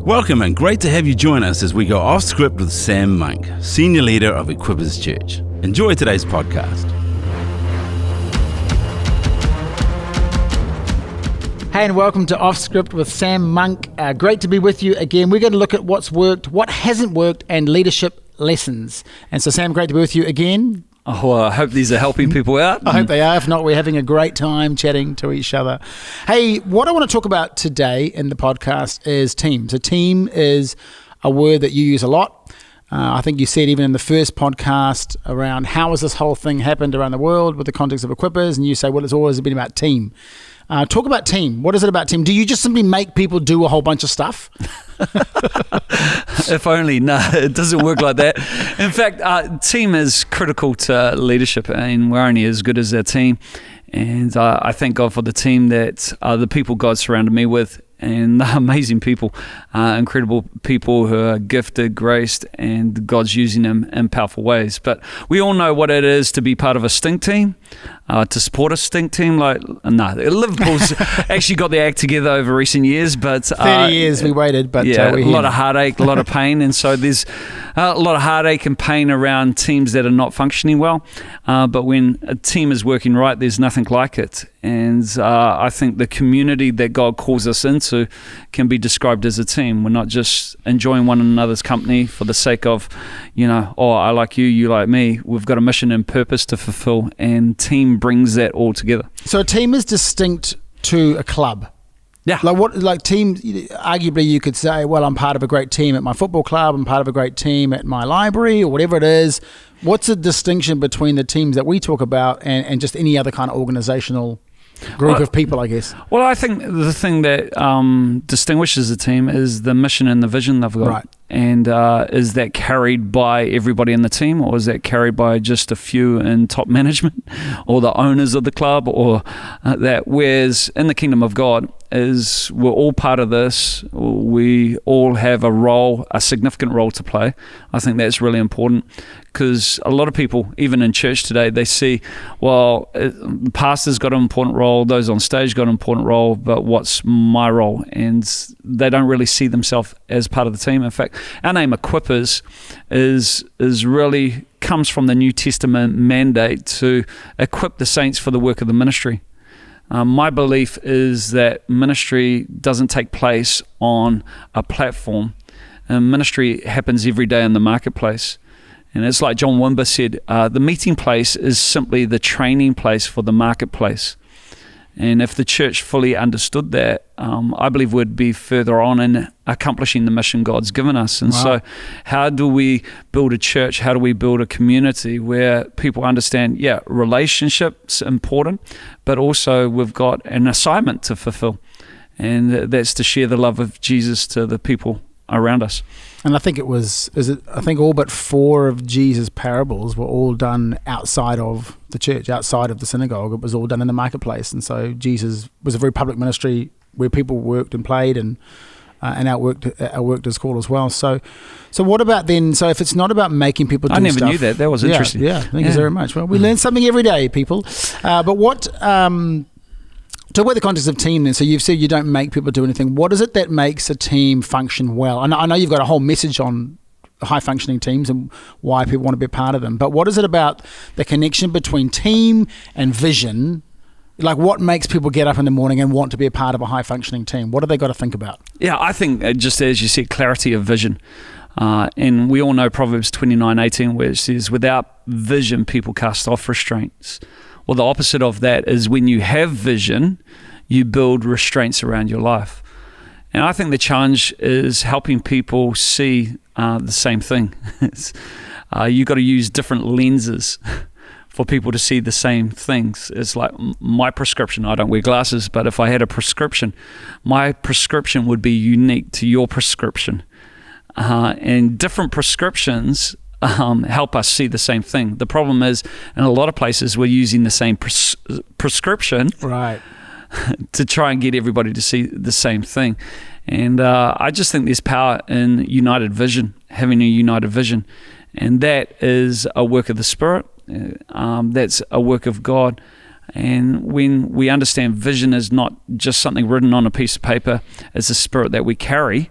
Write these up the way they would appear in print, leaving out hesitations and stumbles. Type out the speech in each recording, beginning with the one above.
Welcome and great to have you join us as we go off script with Sam Monk, Senior Leader of Equippers Church. Enjoy today's podcast. Hey, and welcome to Off Script with Sam Monk. Great to be with you again. We're going to look at what's worked, what hasn't worked, and leadership lessons. And so, Sam, great to be with you again. Oh, I hope these are helping people out. I hope they are. If not, we're having a great time chatting to each other. Hey, what I want to talk about today in the podcast is teams. A team is a word that you use a lot. I think you said even in the first podcast around how has this whole thing happened around the world with the context of Equippers, and you say, well, it's always been about team. Talk about team. What is it about team? Do you just simply make people do a whole bunch of stuff? If only. No, it doesn't work like that. In fact, team is critical to leadership, and we're only as good as our team. And I thank God for the team that the people God surrounded me with, and they're amazing people, incredible people who are gifted, graced, and God's using them in powerful ways. But we all know what it is to be part of a stink team, to support a stink team. Liverpool's actually got their act together over recent years, but 30 years we waited, but yeah, we're a here. lot of heartache, a lot of pain, and so there's a lot of heartache and pain around teams that are not functioning well. But when a team is working right, there's nothing like it. And I think the community that God calls us into can be described as a team. We're not just enjoying one another's company for the sake of, I like you, you like me. We've got a mission and purpose to fulfill, and team brings that all together. So a team is distinct to a club. Yeah. Like team, arguably you could say, well, I'm part of a great team at my football club, I'm part of a great team at my library, or whatever it is. What's the distinction between the teams that we talk about and just any other kind of organizational group of people, I guess? Well, I think the thing that distinguishes a team is the mission and the vision they've got. Right. And is that carried by everybody in the team, or is that carried by just a few in top management or the owners of the club, or that? Whereas in the kingdom of God is we're all part of this. We all have a role, a significant role to play. I think that's really important, because a lot of people, even in church today, they see, well, the pastor's got an important role, those on stage got an important role, but what's my role? And they don't really see themselves as part of the team. In fact, our name Equippers is really comes from the New Testament mandate to equip the saints for the work of the ministry. My belief is that ministry doesn't take place on a platform. Ministry happens every day in the marketplace. And it's like John Wimber said, the meeting place is simply the training place for the marketplace. And if the church fully understood that, I believe we'd be further on in accomplishing the mission God's given us. And so how do we build a church? How do we build a community where people understand, relationships important, but also we've got an assignment to fulfill. And that's to share the love of Jesus to the people around us. And I think I think all but 4 of Jesus' parables were all done outside of the church, outside of the synagogue. It was all done in the marketplace. And so Jesus was a very public ministry where people worked and played and outworked his call as well. So what about then? So if it's not about making people do stuff. I never knew that. That was interesting. Yeah, thank you very much. Well, we learn something every day, people. But what... Talk about the context of team then. So you've said you don't make people do anything. What is it that makes a team function well? I know you've got a whole message on high-functioning teams and why people want to be a part of them. But what is it about the connection between team and vision? Like, what makes people get up in the morning and want to be a part of a high-functioning team? What have they got to think about? Yeah, I think just as you said, clarity of vision. And we all know Proverbs 29:18, where it says, without vision, people cast off restraints. Well, the opposite of that is when you have vision, you build restraints around your life. And I think the challenge is helping people see the same thing. You've got to use different lenses for people to see the same things. It's like my prescription. I don't wear glasses, but if I had a prescription, my prescription would be unique to your prescription. And different prescriptions help us see the same thing. The problem is, in a lot of places, we're using the same prescription to try and get everybody to see the same thing. And I just think there's power in united vision, having a united vision. And that is a work of the Spirit. That's a work of God. And when we understand vision is not just something written on a piece of paper, it's a spirit that we carry,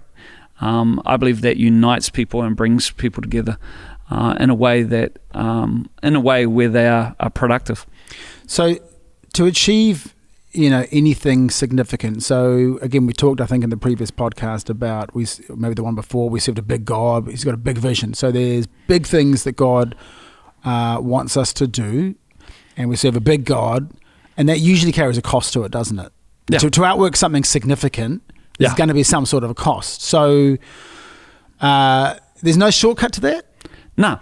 I believe that unites people and brings people together in a way where they are productive. So to achieve, anything significant. So again, we talked, I think, in the previous podcast about maybe the one before, we served a big God. He's got a big vision. So there's big things that God wants us to do, and we serve a big God, and that usually carries a cost to it, doesn't it? Yeah. To outwork something significant, there's going to be some sort of a cost. So there's no shortcut to that? No.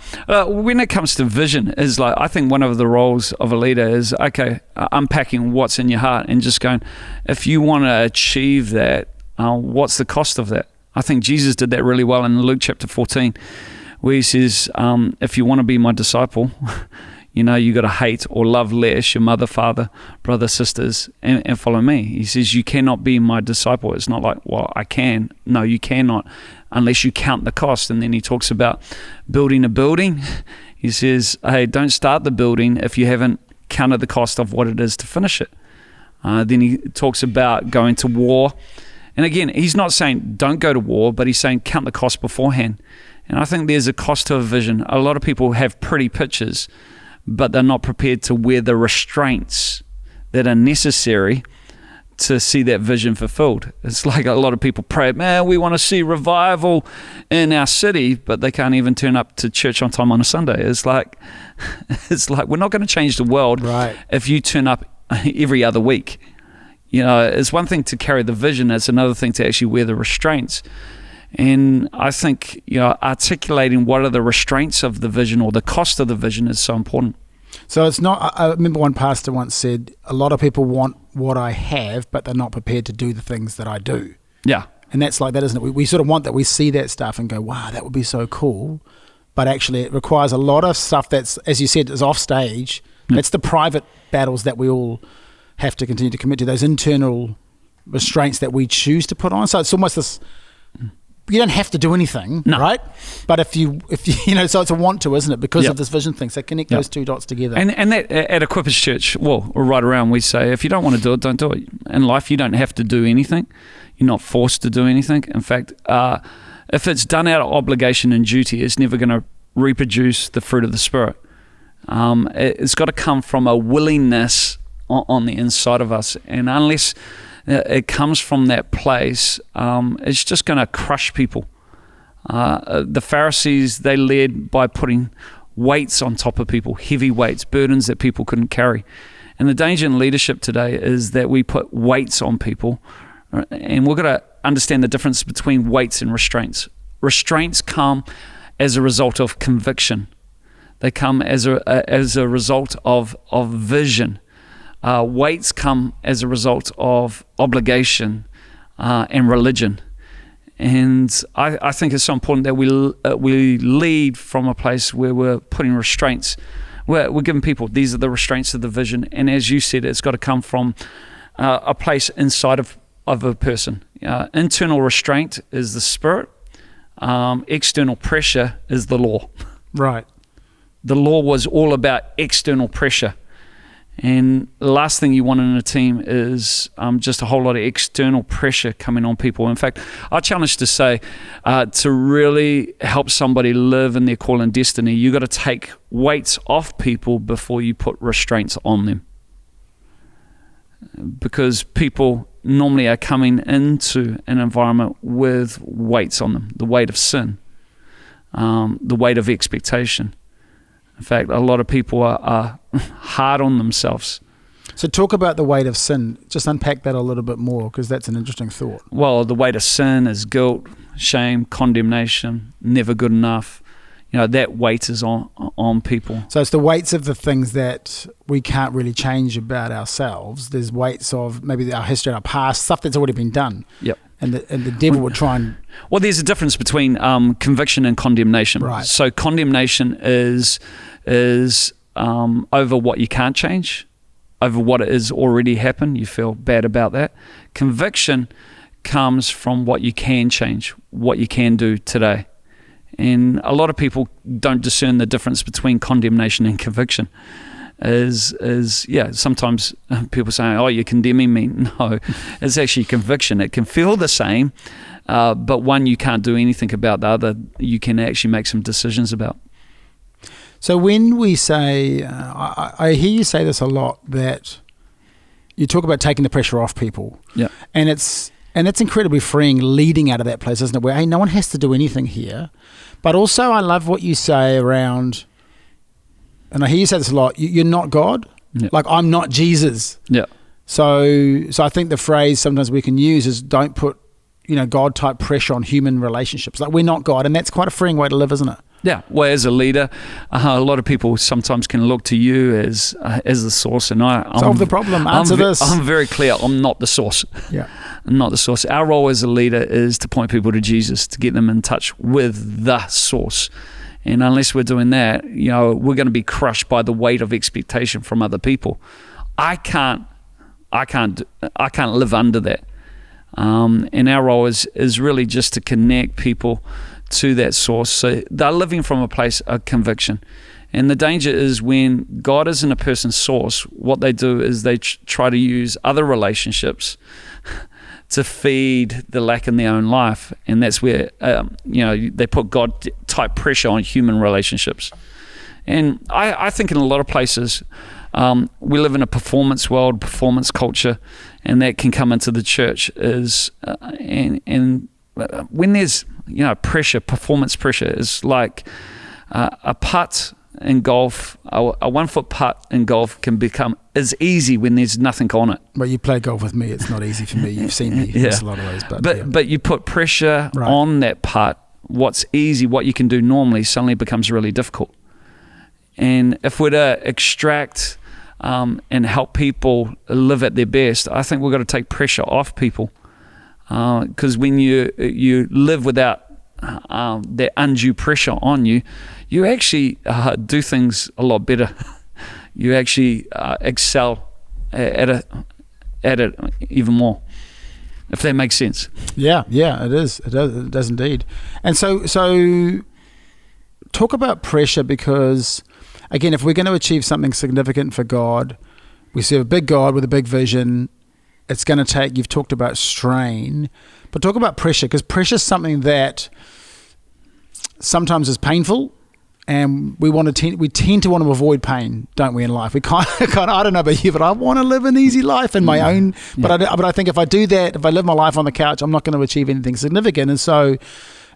When it comes to vision, I think one of the roles of a leader is, unpacking what's in your heart and just going, if you want to achieve that, what's the cost of that? I think Jesus did that really well in Luke chapter 14, where he says, if you want to be my disciple, you got to hate or love less your mother, father, brother, sisters, and follow me. He says, you cannot be my disciple. It's not like, well, I can. No, you cannot, unless you count the cost. And then he talks about building a building. He says, hey, don't start the building if you haven't counted the cost of what it is to finish it. Then he talks about going to war. And again, he's not saying don't go to war, but he's saying count the cost beforehand. And I think there's a cost to a vision. A lot of people have pretty pictures, but they're not prepared to wear the restraints that are necessary to see that vision fulfilled. It's like a lot of people pray, man, we want to see revival in our city, but they can't even turn up to church on time on a Sunday. It's like we're not going to change the world if you turn up every other week. It's one thing to carry the vision, it's another thing to actually wear the restraints. And I think, articulating what are the restraints of the vision or the cost of the vision is so important. So it's not, I remember one pastor once said, a lot of people want what I have, but they're not prepared to do the things that I do. Yeah. And that's like that, isn't it? We sort of want that. We see that stuff and go, wow, that would be so cool. But actually it requires a lot of stuff that's, as you said, is off stage. It's the private battles that we all have to continue to commit to, those internal restraints that we choose to put on. So it's almost this, you don't have to do anything, right? But if you so it's a want to, isn't it? Because of this vision thing. So connect those two dots together. And that at Equippers Church, well, right around, we say, if you don't want to do it, don't do it. In life, you don't have to do anything. You're not forced to do anything. In fact, if it's done out of obligation and duty, it's never going to reproduce the fruit of the Spirit. It's got to come from a willingness on the inside of us. And unless it comes from that place, it's just going to crush people. The Pharisees, they led by putting weights on top of people, heavy weights, burdens that people couldn't carry. And the danger in leadership today is that we put weights on people, and we've got to understand the difference between weights and restraints. Restraints come as a result of conviction. They come as a result of vision. Weights come as a result of obligation and religion. And I think it's so important that we lead from a place where we're putting restraints. We're giving people, these are the restraints of the vision. And as you said, it's got to come from a place inside of a person. Internal restraint is the Spirit. External pressure is the law. Right. The law was all about external pressure. And the last thing you want in a team is just a whole lot of external pressure coming on people. In fact, I challenge to say, to really help somebody live in their call and destiny, you got to take weights off people before you put restraints on them. Because people normally are coming into an environment with weights on them, the weight of sin, the weight of expectation. In fact, a lot of people are hard on themselves. So talk about the weight of sin. Just unpack that a little bit more, because that's an interesting thought. Well, the weight of sin is guilt, shame, condemnation, never good enough. That weight is on people. So it's the weights of the things that we can't really change about ourselves. There's weights of maybe our history, our past, stuff that's already been done. Yep. And the devil would try and... Well, there's a difference between conviction and condemnation. Right. So condemnation is over what you can't change, over what has already happened. You feel bad about that. Conviction comes from what you can change, what you can do today. And a lot of people don't discern the difference between condemnation and conviction. Sometimes people say, oh, you're condemning me. No, it's actually conviction. It can feel the same, but one you can't do anything about, the other you can actually make some decisions about. So when we say, I hear you say this a lot, that you talk about taking the pressure off people. Yeah. And it's incredibly freeing leading out of that place, isn't it? Where, hey, no one has to do anything here. But also I love what you say around, and I hear you say this a lot, you're not God. Yeah. Like, I'm not Jesus. Yeah. So I think the phrase sometimes we can use is, don't put, God type pressure on human relationships. Like, we're not God. And that's quite a freeing way to live, isn't it? Yeah, well, as a leader, a lot of people sometimes can look to you as the source, and solve the problem. Answer this. I'm very clear. I'm not the source. Yeah, I'm not the source. Our role as a leader is to point people to Jesus, to get them in touch with the source. And unless we're doing that, we're going to be crushed by the weight of expectation from other people. I can't live under that. And our role is really just to connect people to that source, so they're living from a place of conviction. And the danger is when God isn't a person's source, what they do is they try to use other relationships to feed the lack in their own life, and that's where they put God type pressure on human relationships. And I think in a lot of places we live in a performance world, performance culture, and that can come into the church and when there's pressure, performance pressure is like a putt in golf. A 1 foot putt in golf can become as easy when there's nothing on it. But you play golf with me, it's not easy for me. You've seen me miss a lot of ways. But you put pressure on that putt. What's easy, what you can do normally, suddenly becomes really difficult. And if we're to extract and help people live at their best, I think we've got to take pressure off people. Because when you live without that undue pressure on you, you actually do things a lot better. You actually excel at it even more, if that makes sense. Yeah, it is. It does indeed. And so talk about pressure, because again, if we're going to achieve something significant for God, we serve a big God with a big vision. It's going to take, you've talked about strain, but talk about pressure, because pressure is something that sometimes is painful, and we tend to want to avoid pain, don't we, in life? We kind of, I don't know about you, but I want to live an easy life in my own, but I think if I do that, if I live my life on the couch, I'm not going to achieve anything significant. And so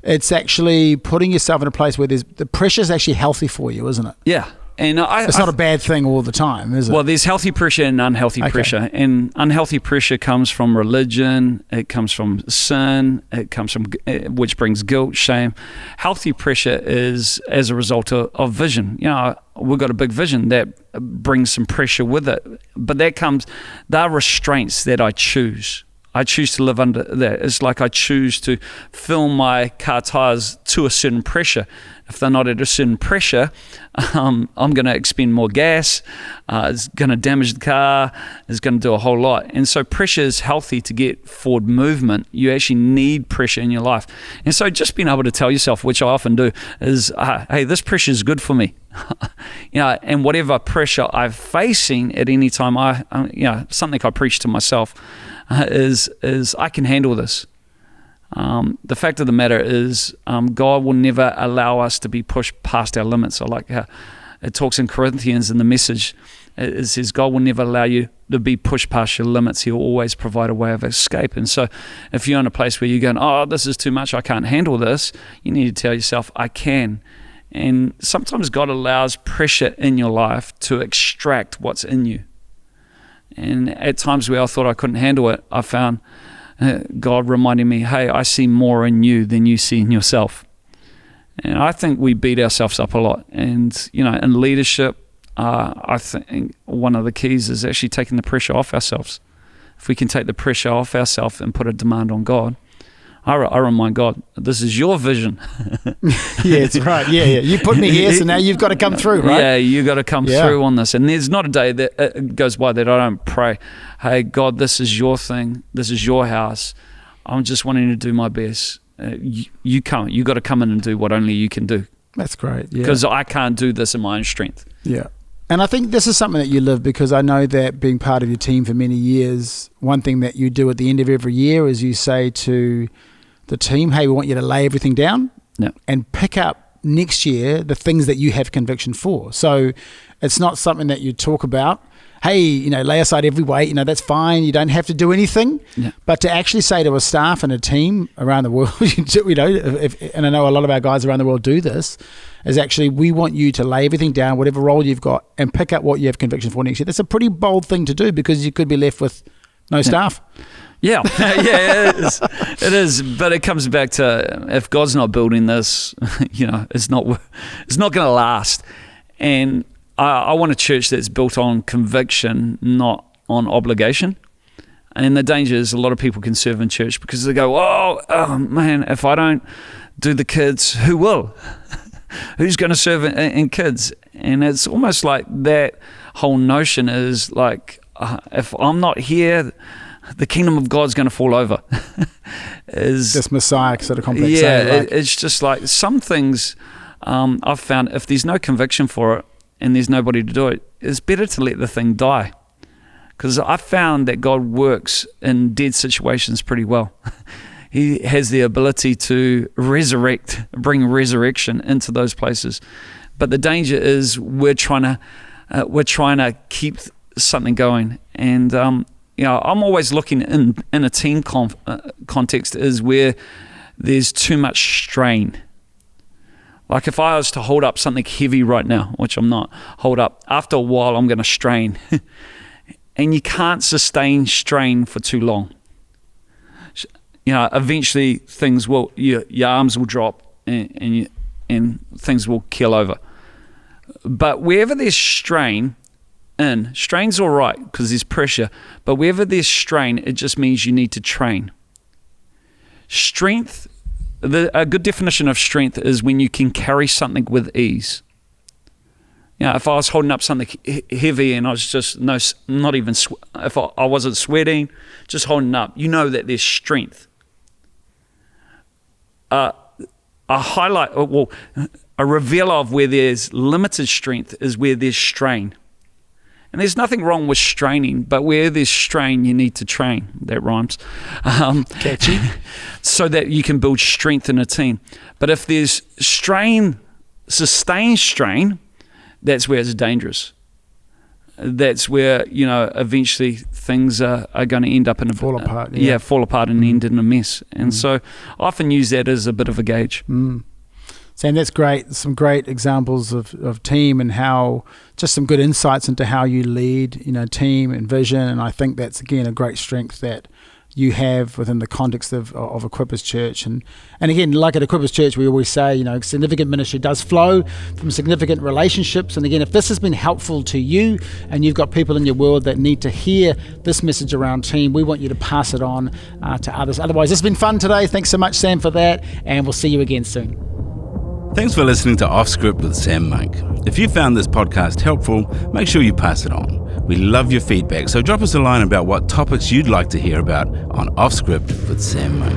it's actually putting yourself in a place where the pressure is actually healthy for you, isn't it? Yeah. And it's not a bad thing all the time, is it? Well, there's healthy pressure and unhealthy pressure. And unhealthy pressure comes from religion, it comes from sin, it comes from which brings guilt, shame. Healthy pressure is as a result of vision. We've got a big vision that brings some pressure with it. But there are restraints that I choose. I choose to live under that. It's like I choose to fill my car tires to a certain pressure. If they're not at a certain pressure, I'm going to expend more gas. It's going to damage the car. It's going to do a whole lot. And so pressure is healthy to get forward movement. You actually need pressure in your life. And so just being able to tell yourself, which I often do, is, hey, this pressure is good for me. And whatever pressure I'm facing at any time, something I preach to myself is I can handle this. The fact of the matter is, God will never allow us to be pushed past our limits. I like how it talks in Corinthians in the Message. It says God will never allow you to be pushed past your limits. He'll always provide a way of escape. And so if you're in a place where you're going, oh, this is too much, I can't handle this, you need to tell yourself, I can. And sometimes God allows pressure in your life to extract what's in you. And at times where I thought I couldn't handle it, I found God reminding me, hey, I see more in you than you see in yourself. And I think we beat ourselves up a lot. And, in leadership, I think one of the keys is actually taking the pressure off ourselves. If we can take the pressure off ourselves and put a demand on God, I remind God, this is your vision. Yeah, that's right. Yeah. You put me here, so now you've got to come through, right? Yeah, you got to come through on this. And there's not a day that goes by that I don't pray, hey, God, this is your thing. This is your house. I'm just wanting to do my best. You got to come in and do what only you can do. That's great. Yeah. Because I can't do this in my own strength. Yeah. And I think this is something that you live, because I know that being part of your team for many years, one thing that you do at the end of every year is you say to the team, hey, we want you to lay everything down Yeah. and pick up next year the things that you have conviction for. So it's not something that you talk about, hey, lay aside every weight, that's fine. You don't have to do anything. Yeah. But to actually say to a staff and a team around the world, and I know a lot of our guys around the world do this, is actually we want you to lay everything down, whatever role you've got, and pick up what you have conviction for next year. That's a pretty bold thing to do because you could be left with no staff. Yeah, yeah, it is. But it comes back to if God's not building this, it's not going to last. And I want a church that's built on conviction, not on obligation. And the danger is a lot of people can serve in church because they go, oh man, if I don't do the kids, who will? Who's going to serve in kids? And it's almost like that whole notion is like, if I'm not here, the kingdom of God's going to fall over. This Messiah sort of complex. Yeah, it's just like some things I've found, if there's no conviction for it and there's nobody to do it, it's better to let the thing die. Because I found that God works in dead situations pretty well. He has the ability to bring resurrection into those places. But the danger is we're trying to keep something going. And I'm always looking in a team context is where there's too much strain. Like if I was to hold up something heavy right now, which I'm not, hold up, after a while I'm going to strain. And you can't sustain strain for too long. Eventually things will, your arms will drop and things will keel over. But wherever there's strain's all right because there's pressure, but wherever there's strain, it just means you need to train. Strength, a good definition of strength is when you can carry something with ease. If I was holding up something heavy and I was just, if I wasn't sweating, just holding up, that there's strength. A revealer of where there's limited strength is where there's strain. And there's nothing wrong with straining, but where there's strain, you need to train. That rhymes. Catchy. So that you can build strength in a team. But if there's strain, sustained strain, that's where it's dangerous. That's where, eventually things are going to end up in fall apart. Fall apart and end in a mess. And so I often use that as a bit of a gauge. Sam, that's great. Some great examples of team and how, just some good insights into how you lead, team and vision. And I think that's, again, a great strength that you have within the context of Equippers Church. And again, like at Equippers Church, we always say, significant ministry does flow from significant relationships. And again, if this has been helpful to you and you've got people in your world that need to hear this message around team, we want you to pass it on to others. Otherwise, this has been fun today. Thanks so much, Sam, for that. And we'll see you again soon. Thanks for listening to Off Script with Sam Monk. If you found this podcast helpful, make sure you pass it on. We love your feedback, so drop us a line about what topics you'd like to hear about on Off Script with Sam Monk.